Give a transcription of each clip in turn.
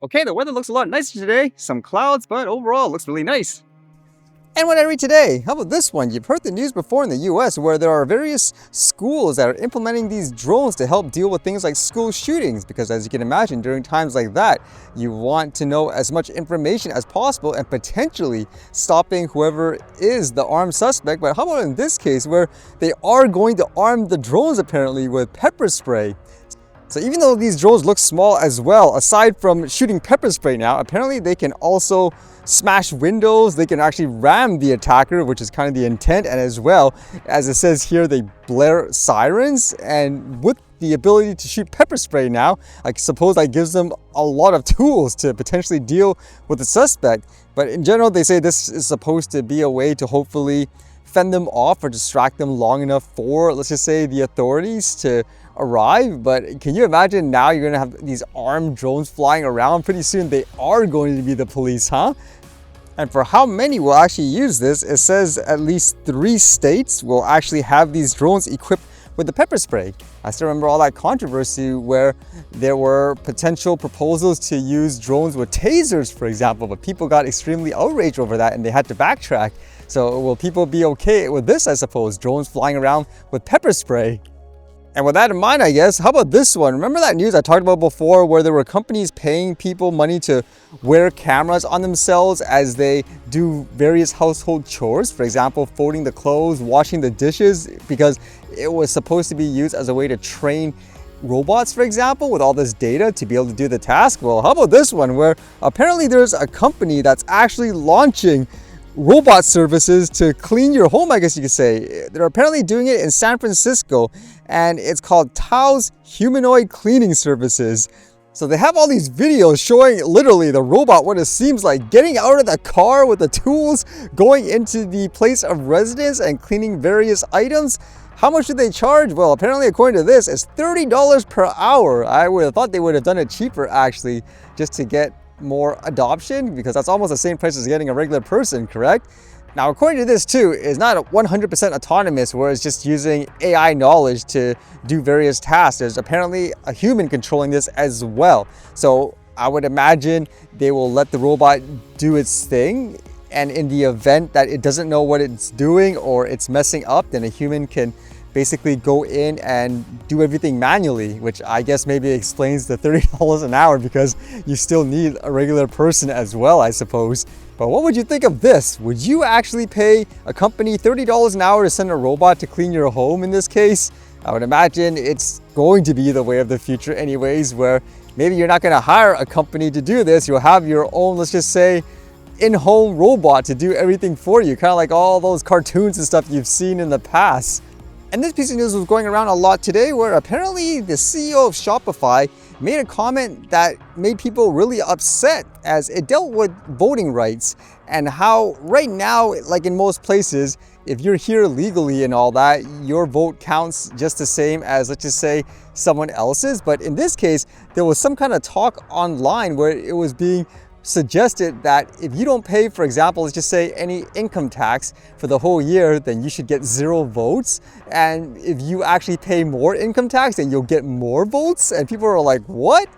Okay, the weather looks a lot nicer today. Some clouds, but overall it looks really nice. And what I read today, how about this one? You've heard the news before in the US where there are various schools that are implementing these drones to help deal with things like school shootings. Because as you can imagine, during times like that, you want to know as much information as possible and potentially stopping whoever is the armed suspect. But how about in this case where they are going to arm the drones apparently with pepper spray? So even though these drones look small as well, aside from shooting pepper spray now, apparently they can also smash windows. They can actually ram the attacker, which is kind of the intent. And as well, as it says here, they blare sirens. And with the ability to shoot pepper spray now, I suppose that gives them a lot of tools to potentially deal with the suspect. But in general, they say this is supposed to be a way to hopefully fend them off or distract them long enough for, let's just say, the authorities to arrive. But can you imagine now you're going to have these armed drones flying around? Pretty soon they are going to be the police, huh? And for how many will actually use this, it says at least 3 states will actually have these drones equipped with the pepper spray. I still remember all that controversy where there were potential proposals to use drones with tasers, for example, but people got extremely outraged over that and they had to backtrack. So will people be okay with this, I suppose, drones flying around with pepper spray? And with that in mind, I guess, how about this one? Remember that news I talked about before where there were companies paying people money to wear cameras on themselves as they do various household chores? For example, folding the clothes, washing the dishes, because it was supposed to be used as a way to train robots, for example, with all this data to be able to do the task. Well, how about this one where apparently there's a company that's actually launching robot services to clean your home, I guess you could say. They're apparently doing it in San Francisco, and it's called Tao's Humanoid Cleaning Services. So they have all these videos showing literally the robot, what it seems like, getting out of the car with the tools, going into the place of residence and cleaning various items. How much do they charge? Well, apparently according to this, it's $30 per hour. I would have thought they would have done it cheaper actually, just to get more adoption, because that's almost the same price as getting a regular person, correct? Now, according to this too, it's not 100% autonomous where it's just using AI knowledge to do various tasks. There's apparently a human controlling this as well. So I would imagine they will let the robot do its thing, and in the event that it doesn't know what it's doing or it's messing up, then a human can basically go in and do everything manually, which I guess maybe explains the $30 an hour, because you still need a regular person as well, I suppose. But what would you think of this? Would you actually pay a company $30 an hour to send a robot to clean your home in this case? I would imagine it's going to be the way of the future anyways, where maybe you're not going to hire a company to do this. You'll have your own, let's just say, in-home robot to do everything for you, kind of like all those cartoons and stuff you've seen in the past. And this piece of news was going around a lot today where apparently the CEO of Shopify made a comment that made people really upset as it dealt with voting rights and how right now, like in most places, if you're here legally and all that, your vote counts just the same as, let's just say, someone else's. But in this case, there was some kind of talk online where it was being suggested that if you don't pay, for example, let's just say any income tax for the whole year, then you should get 0 votes. And if you actually pay more income tax, then you'll get more votes. And people are like, what?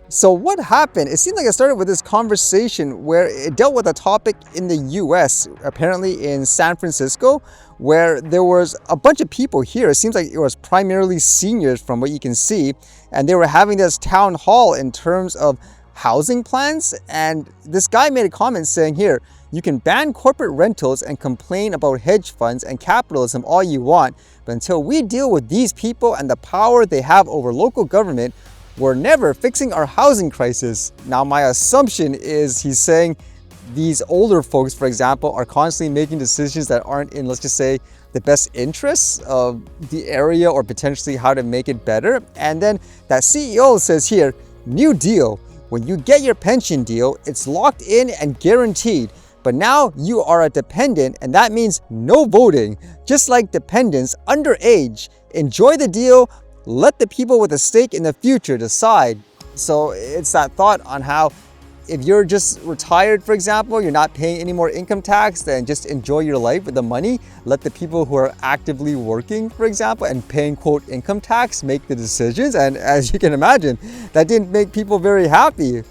So what happened? It seemed like it started with this conversation where it dealt with a topic in the US, apparently in San Francisco, where there was a bunch of people here. It seems like it was primarily seniors from what you can see. And they were having this town hall in terms of housing plans, and this guy made a comment saying here, you can ban corporate rentals and complain about hedge funds and capitalism all you want, but until we deal with these people and the power they have over local government, we're never fixing our housing crisis. Now, my assumption is he's saying these older folks, for example, are constantly making decisions that aren't in, let's just say, the best interests of the area or potentially how to make it better. And then that CEO says here, New Deal. When you get your pension deal, it's locked in and guaranteed. But now you are a dependent, and that means no voting. Just like dependents underage. Enjoy the deal. Let the people with a stake in the future decide. So it's that thought on how if you're just retired, for example, you're not paying any more income tax, then just enjoy your life with the money. Let the people who are actively working, for example, and paying, quote, income tax make the decisions. And as you can imagine, that didn't make people very happy.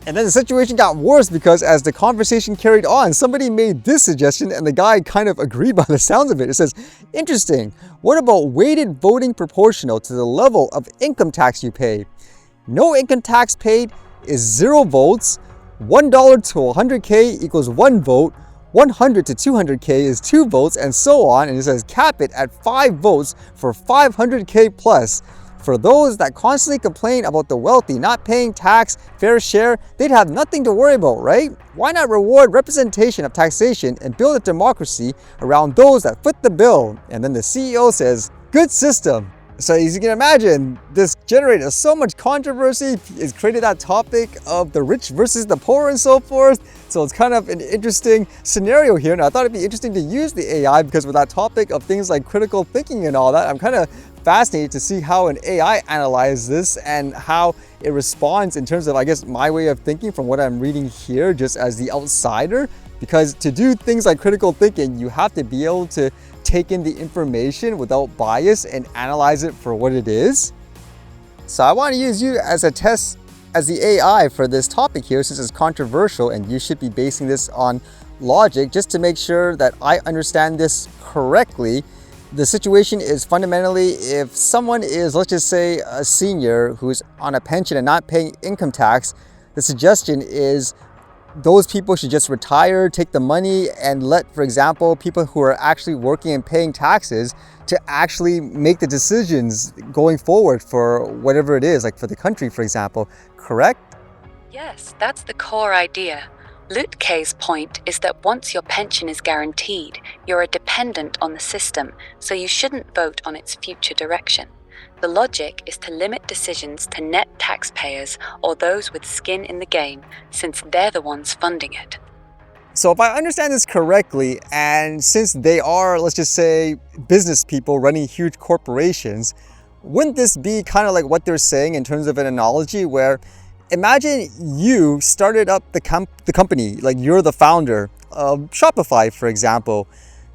And then the situation got worse because as the conversation carried on, somebody made this suggestion and the guy kind of agreed by the sounds of it. It says, interesting, what about weighted voting proportional to the level of income tax you pay? No income tax paid is 0 votes, $1 to 100K equals 1 vote, 100 to 200K is 2 votes, and so on. And it says cap it at 5 votes for 500K plus. For those that constantly complain about the wealthy not paying tax fair share, they'd have nothing to worry about, right? Why not reward representation of taxation and build a democracy around those that foot the bill? And then the CEO says, good system. So as you can imagine, this generated so much controversy. It's created that topic of the rich versus the poor and so forth. So it's kind of an interesting scenario here. And I thought it'd be interesting to use the AI because with that topic of things like critical thinking and all that, I'm kind of fascinated to see how an AI analyzes this and how it responds in terms of, I guess, my way of thinking from what I'm reading here just as the outsider. Because to do things like critical thinking, you have to be able to take in the information without bias and analyze it for what it is. So I want to use you as a test as the AI for this topic here since it's controversial and you should be basing this on logic just to make sure that I understand this correctly. The situation is fundamentally if someone is, let's just say, a senior who's on a pension and not paying income tax, the suggestion is those people should just retire, take the money, and let, for example, people who are actually working and paying taxes to actually make the decisions going forward for whatever it is, like for the country, for example, correct? Yes, that's the core idea. Lütke's point is that once your pension is guaranteed, you're a dependent on the system, so you shouldn't vote on its future direction. The logic is to limit decisions to net taxpayers or those with skin in the game, since they're the ones funding it. So if I understand this correctly, and since they are, let's just say, business people running huge corporations, wouldn't this be kind of like what they're saying in terms of an analogy where imagine you started up the company, like you're the founder of Shopify, for example.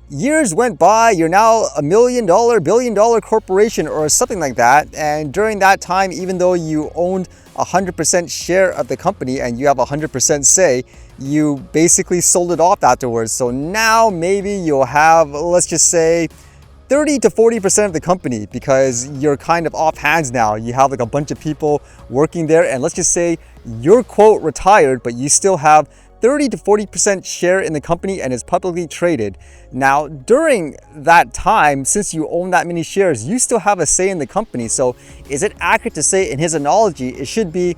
Years went by, you're now $1 million, billion-dollar corporation or something like that. And during that time, even though you owned 100% share of the company and you have 100% say, you basically sold it off afterwards. So now maybe you'll have, let's just say, 30 to 40% of the company because you're kind of off hands now. You have like a bunch of people working there, and let's just say you're quote retired, but you still have 30 to 40% share in the company and is publicly traded. Now, during that time, since you own that many shares, you still have a say in the company. So is it accurate to say in his analogy, it should be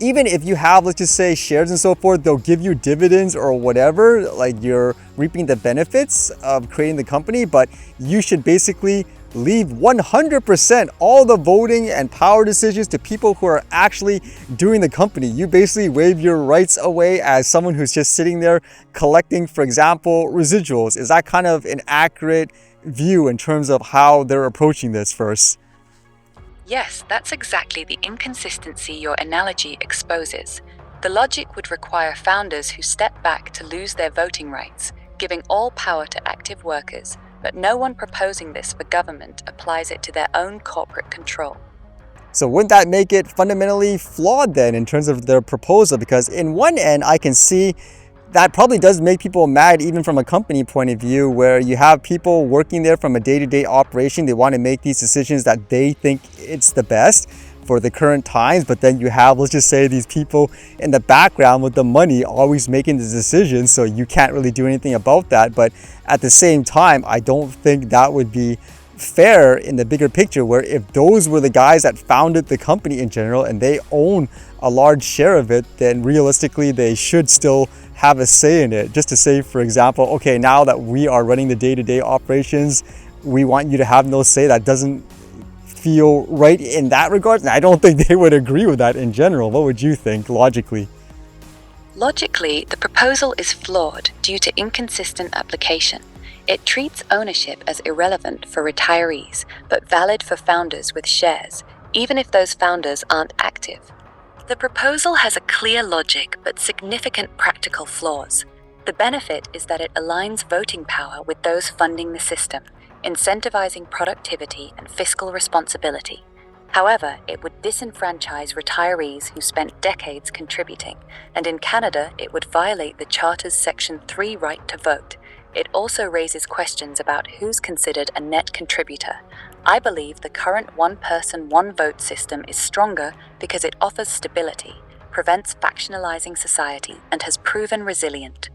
even if you have, let's just say, shares and so forth, they'll give you dividends or whatever, like you're reaping the benefits of creating the company, but you should basically leave 100% all the voting and power decisions to people who are actually doing the company. You basically waive your rights away as someone who's just sitting there collecting, for example, residuals. Is that kind of an accurate view in terms of how they're approaching this first? Yes, that's exactly the inconsistency your analogy exposes. The logic would require founders who step back to lose their voting rights, giving all power to active workers, but no one proposing this for government applies it to their own corporate control. So wouldn't that make it fundamentally flawed then in terms of their proposal? Because in one end, I can see that probably does make people mad even from a company point of view where you have people working there from a day-to-day operation. They want to make these decisions that they think it's the best for the current times, but then you have, let's just say, these people in the background with the money always making the decisions, so you can't really do anything about that. But at the same time, I don't think that would be fair in the bigger picture, where if those were the guys that founded the company in general and they own a large share of it, then realistically they should still have a say in it. Just to say, for example, okay, now that we are running the day-to-day operations, we want you to have no say. That doesn't feel right in that regard. And I don't think they would agree with that in general. What would you think logically? Logically, the proposal is flawed due to inconsistent application. It treats ownership as irrelevant for retirees, but valid for founders with shares, even if those founders aren't active. The proposal has a clear logic but significant practical flaws. The benefit is that it aligns voting power with those funding the system, incentivizing productivity and fiscal responsibility. However, it would disenfranchise retirees who spent decades contributing, and in Canada, it would violate the Charter's Section 3 right to vote. It also raises questions about who's considered a net contributor. I believe the current one-person, one-vote system is stronger because it offers stability, prevents factionalizing society, and has proven resilient.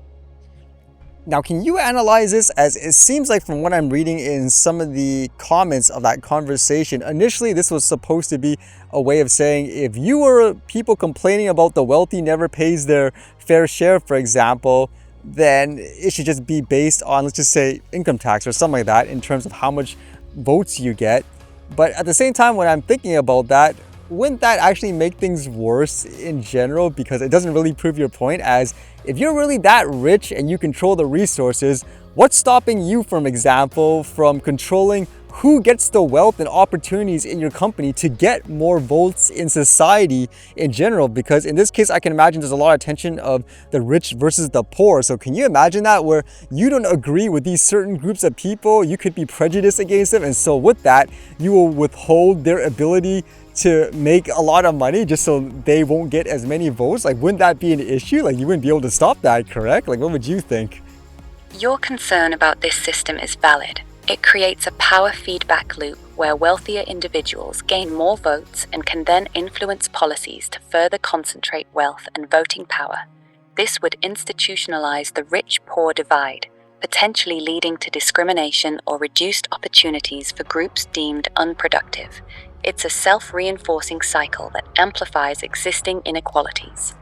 Now, can you analyze this, as it seems like from what I'm reading in some of the comments of that conversation, initially this was supposed to be a way of saying if you were people complaining about the wealthy never pays their fair share, for example, then it should just be based on, let's just say, income tax or something like that in terms of how much votes you get. But at the same time, when I'm thinking about that, wouldn't that actually make things worse in general? Because it doesn't really prove your point, as if you're really that rich and you control the resources, what's stopping you, for example, from controlling who gets the wealth and opportunities in your company to get more votes in society in general? Because in this case, I can imagine there's a lot of tension of the rich versus the poor. So can you imagine that, where you don't agree with these certain groups of people, you could be prejudiced against them, and so with that, you will withhold their ability to make a lot of money just so they won't get as many votes? Like, wouldn't that be an issue? Like, you wouldn't be able to stop that, correct? Like, what would you think? Your concern about this system is valid. It creates a power feedback loop where wealthier individuals gain more votes and can then influence policies to further concentrate wealth and voting power. This would institutionalize the rich-poor divide, potentially leading to discrimination or reduced opportunities for groups deemed unproductive. It's a self-reinforcing cycle that amplifies existing inequalities.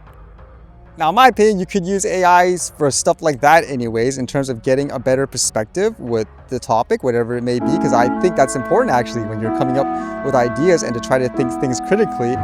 Now, in my opinion, you could use AIs for stuff like that anyways, in terms of getting a better perspective with the topic, whatever it may be, because I think that's important actually when you're coming up with ideas and to try to think things critically.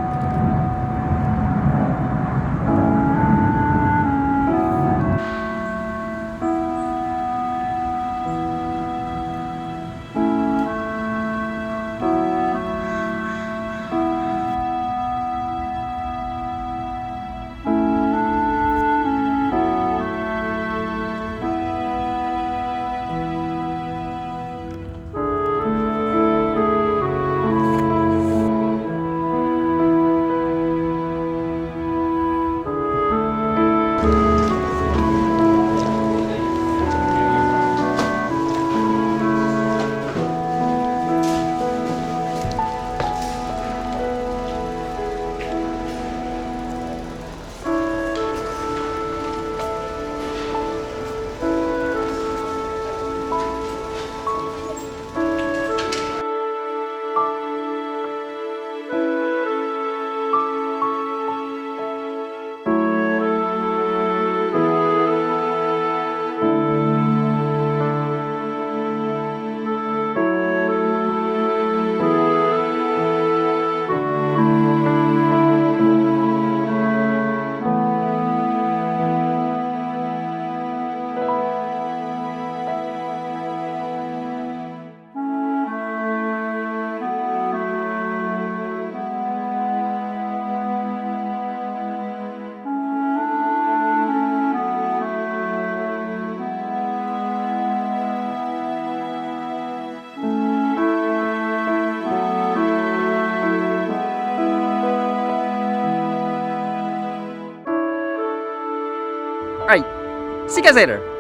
Alright, see you guys later.